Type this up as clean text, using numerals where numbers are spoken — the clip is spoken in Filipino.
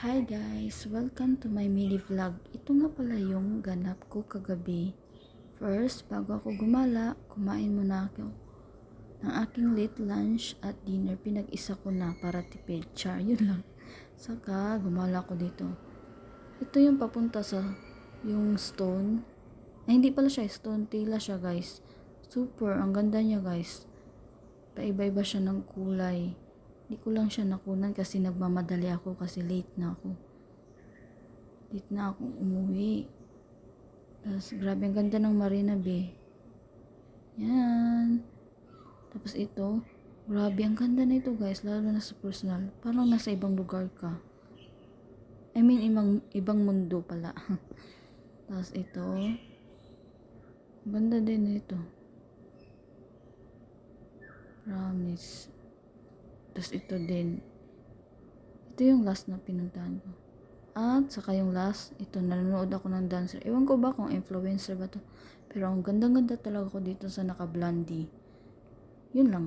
Hi guys! Welcome to my mini vlog. Ito nga pala yung ganap ko kagabi. First, bago ako gumala, kumain muna ako ng aking late lunch at dinner. Pinag-isa ko na para tipid. Char, yun lang. Saka, gumala ako dito. Ito yung papunta sa yung stone. Ay, hindi pala siya stone. Tila siya guys. Super, ang ganda niya guys. Paiba-iba siya ng kulay. Hindi ko lang siya nakunan kasi nagmamadali ako kasi late na ako. Late na akong umuwi. Tapos grabe ang ganda ng Marina Bay. Yan. Tapos ito, grabe ang ganda na ito guys, lalo na sa personal. Parang nasa ibang lugar ka. I mean, ibang mundo pala. Tapos ito, ganda din ito. Promise. Tapos ito din. Ito yung last na pinuntahan ko. At saka yung last, ito nanonood ako ng dancer. Ewan ko ba kung influencer ba to. Pero ang ganda-ganda talaga ko dito sa naka-blondie. Yun lang.